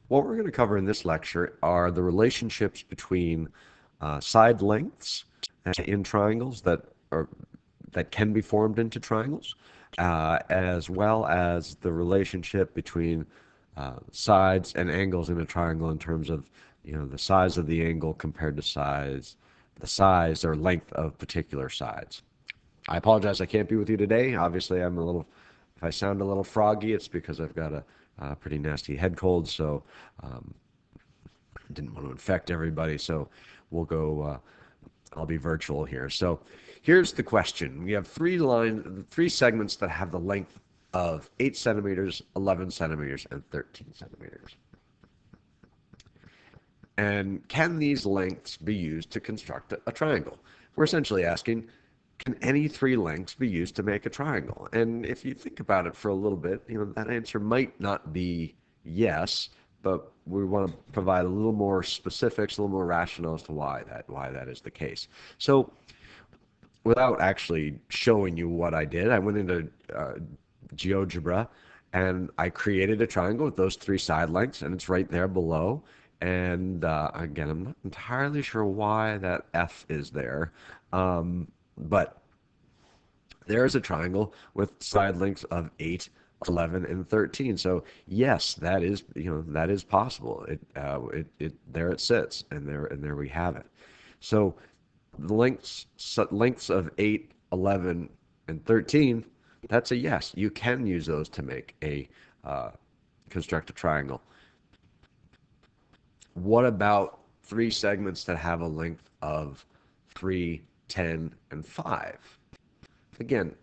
What we're going to cover in this lecture are the relationships between side lengths in triangles that can be formed into triangles, as well as the relationship between sides and angles in a triangle in terms of the size of the angle compared to the size or length of particular sides. I apologize I can't be with you today. Obviously, if I sound a little froggy, it's because I've got a pretty nasty head cold, so um, didn't want to infect everybody. So we'll go, I'll be virtual here. So here's the question. We have three segments that have the length of 8 centimeters, 11 centimeters, and 13 centimeters. And can these lengths be used to construct a triangle? We're essentially asking, can any three lengths be used to make a triangle? And if you think about it for a little bit, that answer might not be yes, but we want to provide a little more specifics, a little more rationale as to why that is the case. So without actually showing you what I did, I went into GeoGebra and I created a triangle with those three side lengths, and it's right there below. And again, I'm not entirely sure why that F is there, but there's a triangle with side lengths of 8, 11, and 13. So yes, that is possible. There it sits, and there we have it. So the lengths of 8, 11, and 13, that's a yes. You can use those to make a construct a triangle. What about three segments that have a length of 3, 10, and 5? Again,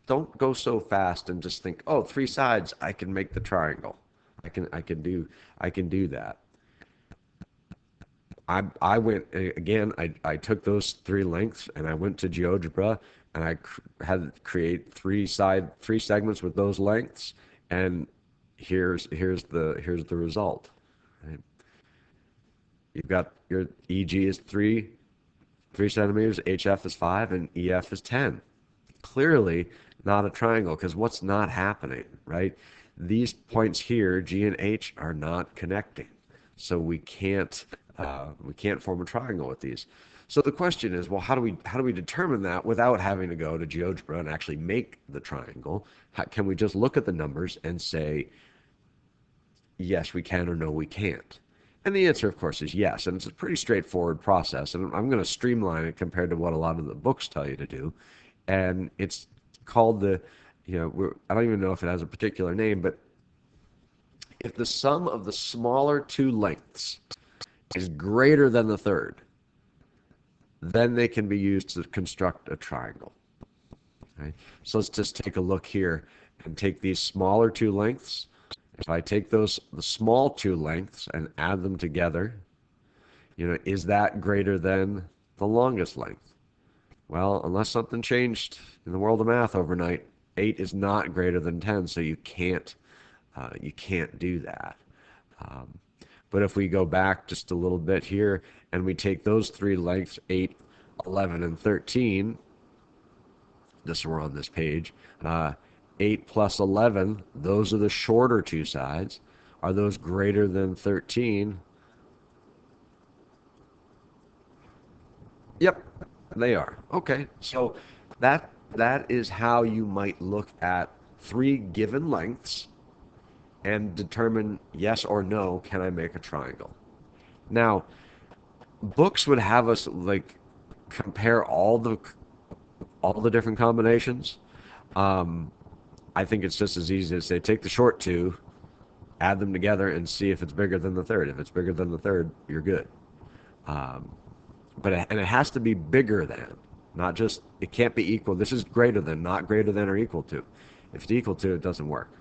don't go so fast and just think, oh, three sides, I can make the triangle. I can do that. I went again. I took those three lengths and I went to GeoGebra and I had to create three segments with those lengths, and here's the result. Right? You've got your EG is 3 centimeters, HF is 5, and EF is 10. Clearly not a triangle, because what's not happening, right? These points here, G and H, are not connecting, so we can't form a triangle with these. So the question is, well, how do we determine that without having to go to GeoGebra and actually make the triangle? Can we just look at the numbers and say, yes, we can, or no, we can't? And the answer, of course, is yes. And it's a pretty straightforward process. And I'm going to streamline it compared to what a lot of the books tell you to do. And it's called I don't even know if it has a particular name, but if the sum of the smaller two lengths is greater than the third, then they can be used to construct a triangle. Okay? So let's just take a look here and take these smaller two lengths. If I take the small two lengths and add them together, is that greater than the longest length? Well, unless something changed in the world of math overnight, 8 is not greater than 10, so you can't do that. But if we go back just a little bit here and we take those three lengths, 8, 11, and 13, just we're on this page, 8 plus 11, those are the shorter two sides. Are those greater than 13? Yep, they are. Okay, so that is how you might look at three given lengths and determine yes or no, can I make a triangle? Now, books would have us like compare all the different combinations. Um, I think it's just as easy as say take the short two, add them together, and see if it's bigger than the third. If it's bigger than the third, you're good. Um, and it has to be bigger than, not just it can't be equal. This is greater than, not greater than or equal to. If it's equal to, it doesn't work.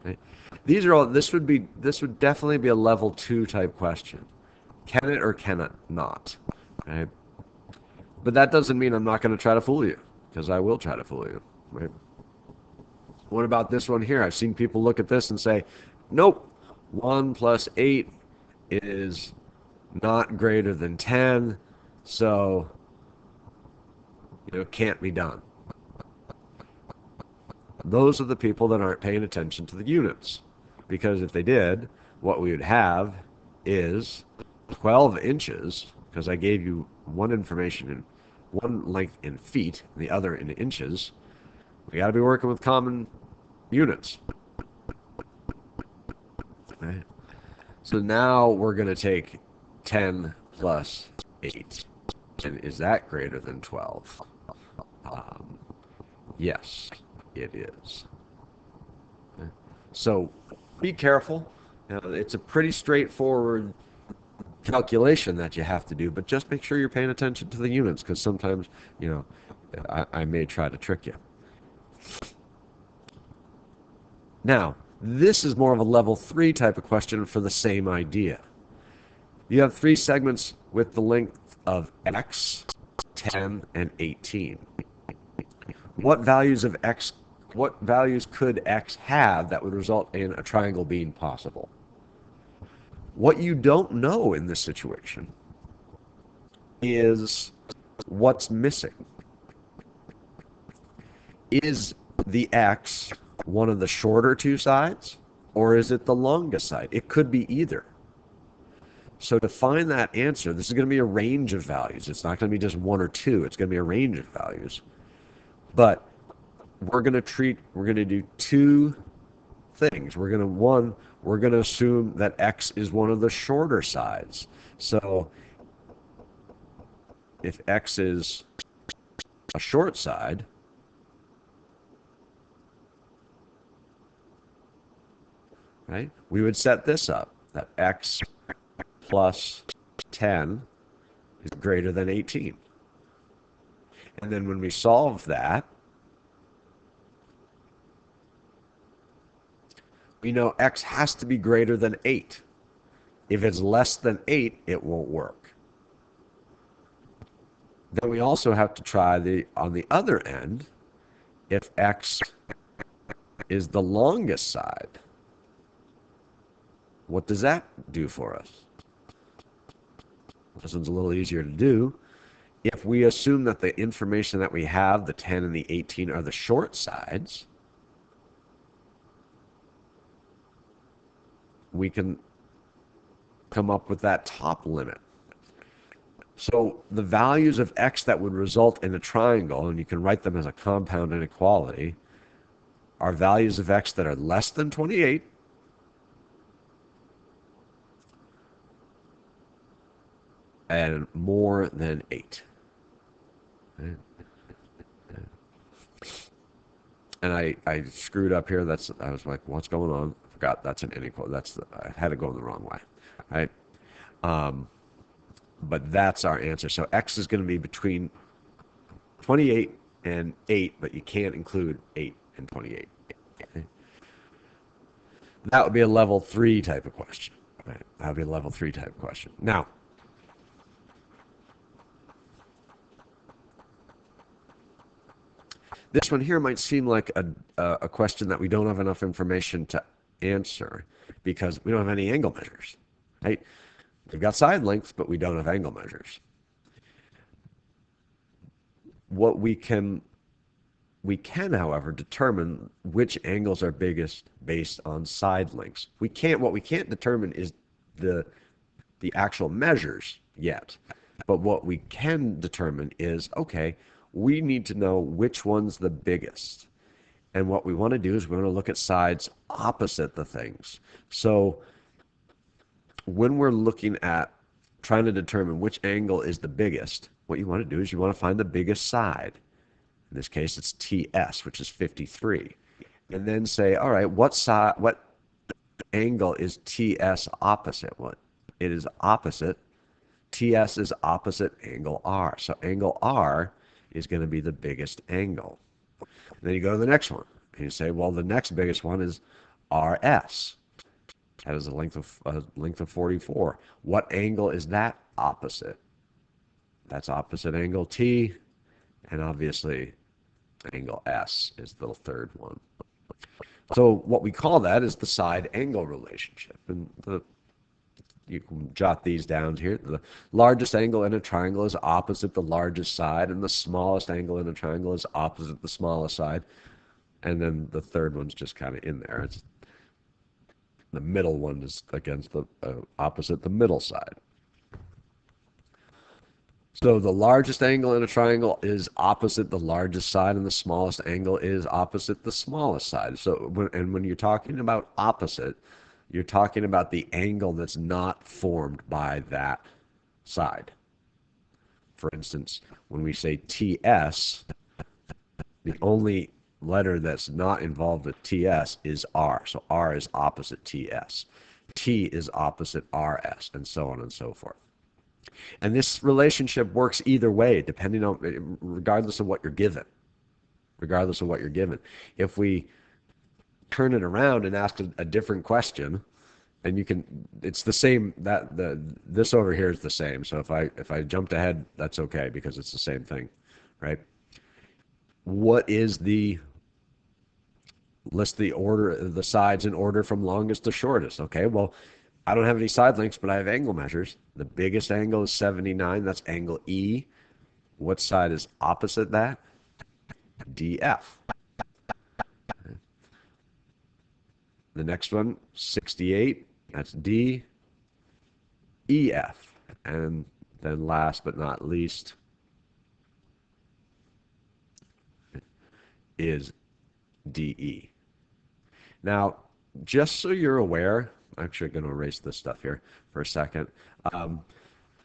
Right? These are all. This would definitely be a level 2 type question. Can it or can it not? Right? But that doesn't mean I'm not going to try to fool you, because I will try to fool you. Right? What about this one here? I've seen people look at this and say, nope, 1 plus 8 is not greater than 10, so can't be done. Those are the people that aren't paying attention to the units, because if they did, what we would have is 12 inches, because I gave you one length in feet and the other in inches. We got to be working with common units. Right? So now we're going to take 10 plus 8. And is that greater than 12? Um, yes, it is. Okay. So be careful. It's a pretty straightforward calculation that you have to do, but just make sure you're paying attention to the units because sometimes, you know, I may try to trick you. Now, this is more of a level 3 type of question for the same idea. You have three segments with the length of x, 10, and 18. What values of x, what values could x have that would result in a triangle being possible? What you don't know in this situation is what's missing. Is the x one of the shorter two sides, or is it the longest side? It could be either. So to find that answer, this is going to be a range of values. It's not going to be just one or two. It's going to be a range of values. But we're going to do two things. We're going to assume that x is one of the shorter sides. So if x is a short side, right, we would set this up, that x plus 10 is greater than 18. And then when we solve that, we know x has to be greater than 8. If it's less than 8, it won't work. Then we also have to try on the other end, if x is the longest side, what does that do for us? This one's a little easier to do. If we assume that the information that we have, the 10 and the 18, are the short sides, we can come up with that top limit. So the values of x that would result in a triangle, and you can write them as a compound inequality, are values of x that are less than 28 and more than 8. Right? And I screwed up here. I was like, what's going on? I forgot that's an inequality. I had it going the wrong way. Right? But that's our answer. So x is going to be between 28 and 8, but you can't include 8 and 28. Okay? That would be a level 3 type of question. Right? That would be a level 3 type of question. Now, this one here might seem like a question that we don't have enough information to answer because we don't have any angle measures. Right? We've got side lengths, but we don't have angle measures. What we can, however, determine which angles are biggest based on side lengths. What we can't determine is the actual measures yet. But what we can determine is, okay, we need to know which one's the biggest. And what we want to do is we want to look at sides opposite the things. So when we're looking at trying to determine which angle is the biggest, what you want to do is you want to find the biggest side. In this case, it's TS, which is 53. And then say, all right, what angle is TS opposite? Well, it is opposite. TS is opposite angle R. So angle R is going to be the biggest angle. And then you go to the next one. And you say, well, the next biggest one is RS. That is a length of 44. What angle is that opposite? That's opposite angle T, and obviously angle S is the third one. So what we call that is the side angle relationship. And you can jot these down here. The largest angle in a triangle is opposite the largest side, and the smallest angle in a triangle is opposite the smallest side. And then the third one's just kind of in there. The middle one is against the opposite the middle side. So the largest angle in a triangle is opposite the largest side, and the smallest angle is opposite the smallest side. So, when you're talking about opposite, you're talking about the angle that's not formed by that side. For instance, when we say TS, the only letter that's not involved with TS is R. So R is opposite TS. T is opposite RS, and so on and so forth. And this relationship works either way, depending on, regardless of what you're given. Regardless of what you're given. If we turn it around and ask a different question, and it's the same, this over here is the same. So if I jumped ahead, that's okay because it's the same thing, right? What is list the sides in order from longest to shortest? Okay, well, I don't have any side links, but I have angle measures. The biggest angle is 79. That's angle E. What side is opposite that? DF. The next one, 68. That's D, EF. And then last but not least is DE. Now, just so you're aware, I'm actually going to erase this stuff here for a second.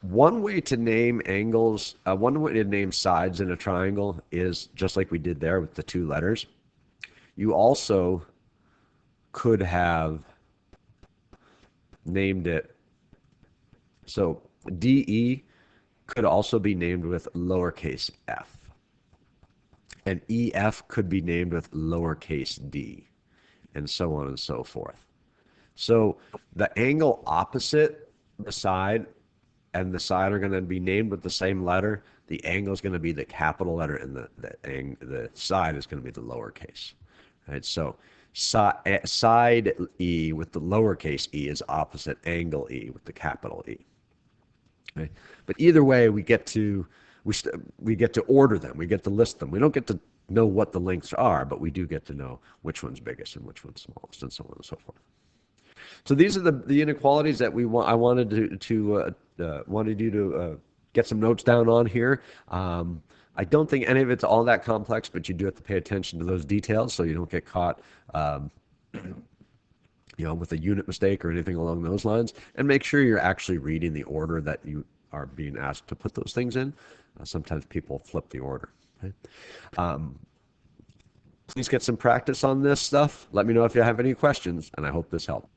One way to name angles, one way to name sides in a triangle is just like we did there with the two letters. You also could have named it, so DE could also be named with lowercase f. And EF could be named with lowercase d, and so on and so forth. So the angle opposite the side and the side are going to be named with the same letter. The angle is going to be the capital letter, and the side is going to be the lowercase. Right? So side E with the lowercase e is opposite angle E with the capital E. Okay? But either way, we get to order them. We get to list them. We don't get to know what the lengths are, but we do get to know which one's biggest and which one's smallest, and so on and so forth. So these are the inequalities that I wanted wanted you to get some notes down on here. I don't think any of it's all that complex, but you do have to pay attention to those details so you don't get caught, with a unit mistake or anything along those lines. And make sure you're actually reading the order that you are being asked to put those things in. Sometimes people flip the order. Okay? Please get some practice on this stuff. Let me know if you have any questions, and I hope this helped.